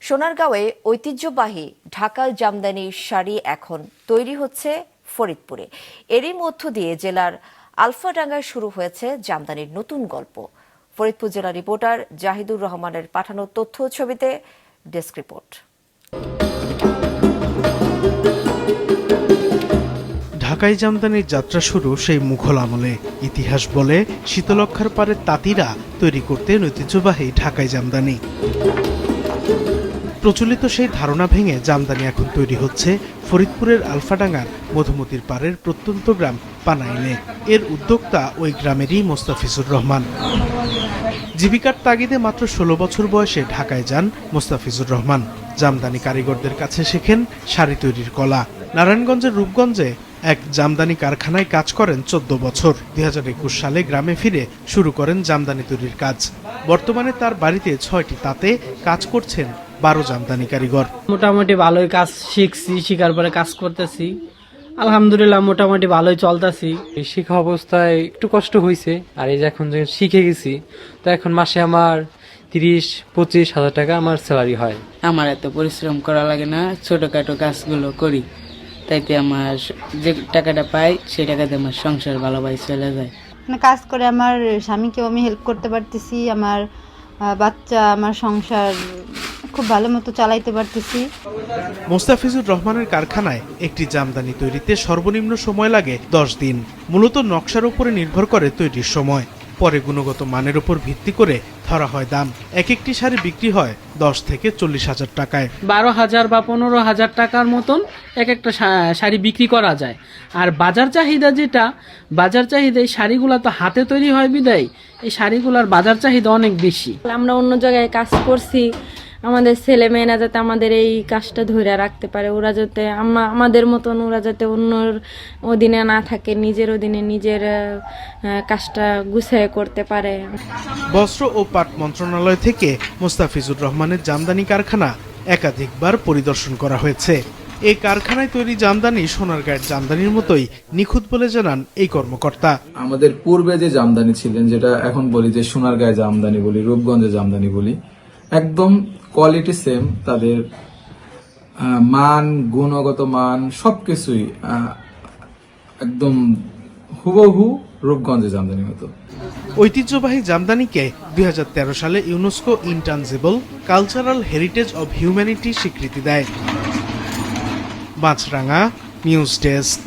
সোনারগাঁওয়ে ঐতিহ্যবাহী ঢাকাল জামদানি শাড়ি এখন তৈরি হচ্ছে ফরিদপুরে। এরই মধ্য দিয়ে জেলার আলফাডাঙ্গায় শুরু হয়েছে জামদানির নতুন গল্প। ফরিদপুর জেলা রিপোর্টার জাহিদুর রহমানের পাঠানো তথ্য ছবিতে ডেস্ক রিপোর্ট। ঢাকাই জামদানির যাত্রা শুরু সেই মুঘল আমলে। ইতিহাস বলে শীতলক্ষার পারে তাঁতিরা তৈরি করতেন ঐতিহ্যবাহী ঢাকাই জামদানি। প্রচলিত সেই ধারণা ভেঙে জামদানি এখন তৈরি হচ্ছে ফরিদপুরের আলফাডাঙ্গার মধুমতির পাড়ের প্রত্যন্ত গ্রাম পানাইলে। এর উদ্যোক্তা ওই গ্রামেরই মোস্তাফিজুর রহমান। জীবিকার তাগিদে মাত্র ১৬ বছর বয়সে ঢাকায় যান মোস্তাফিজুর রহমান। জামদানি কারিগরদের কাছে শেখেন শাড়ি তৈরির কলা। নারায়ণগঞ্জের রূপগঞ্জে এক জামদানি কারখানায় কাজ করেন ১৪ বছর। ২০২১ সালে গ্রামে ফিরে শুরু করেন জামদানি তৈরির কাজ। বর্তমানে তার বাড়িতে ৬টি তাঁতে কাজ করছেন ১২ জামদানি কারিগর। মোটামুটি ভালোই কাজ শিখছি, শিখার পরে কাজ করতেছি। আলহামদুলিল্লাহ মোটামুটি ভালোই চলতেছি। এই শিখা অবস্থায় একটু কষ্ট হয়েছে, আর এই যে এখন যখন শিখে গেছি, তো এখন মাসে আমার ৩০-২৫ হাজার টাকা আমার স্যালারি হয়। আমার এত পরিশ্রম করা লাগে না, ছোটখাটো কাজগুলো করি, তাইতে আমার যে টাকাটা পাই সেই টাকাতে আমার সংসার ভালোভাবে চলে যায়। কাজ করে আমার স্বামীকেও আমি হেল্প করতে পারতেছি, আমার বাচ্চা, আমার সংসার খুব ভালো মতো চালাইতে পারতেছি। মোস্তাফিজুর রহমানের কারখানায় একটি জামদানি তৈরিতে সর্বনিম্ন সময় লাগে ১০ দিন। মূলত নকশার উপরে নির্ভর করে তৈরির সময়। পরে গুণগত মানের উপর ভিত্তি করে ধরা হয় দাম। এক একটি শাড়ি বিক্রি হয় ১০ থেকে ৪০ হাজার টাকায়। ১২,০০০ বা ১৫,০০০ টাকার মতন এক একটা শাড়ি বিক্রি করা যায়। আর বাজার চাহিদা এই শাড়িগুলো তো হাতে তৈরি হয় বিদায় এই শাড়িগুলোর বাজার চাহিদা অনেক বেশি। আমরা অন্য জায়গায় কাজ করছি, আমাদের ছেলে মেয়েরা যাতে আমাদের এই কাজটা ধরে রাখতে পারে, ওরা যাতে আমাদের মতন ওরা যাতে অন্যর অধীনে না থাকে, নিজের অধীনে নিজের কাজটা গুছিয়ে করতে পারে। বস্ত্র ও পাট মন্ত্রণালয় থেকে মোস্তাফিজুর রহমানের জামদানি কারখানা একাধিকবার পরিদর্শন করা হয়েছে। এই কারখানায় তৈরি জামদানি সোনারগাঁয়ের জামদানির মতোই নিখুঁত বলে জানান এই কর্মকর্তা। আমাদের পূর্বে যে জামদানি ছিলেন, যেটা এখন বলি যে সোনারগাঁয়ে জামদানি বলি, রূপগঞ্জে জামদানি বলি, একদম কোয়ালিটি সেম। তাদের মান, গুণগত মান সবকিছুই একদম হুবহু রূপগঞ্জে জামদানি মতো। ঐতিহ্যবাহী জামদানিকে ২০১৩ সালে UNESCO intangible cultural heritage of humanity স্বীকৃতি দেয়। Maasranga news desk.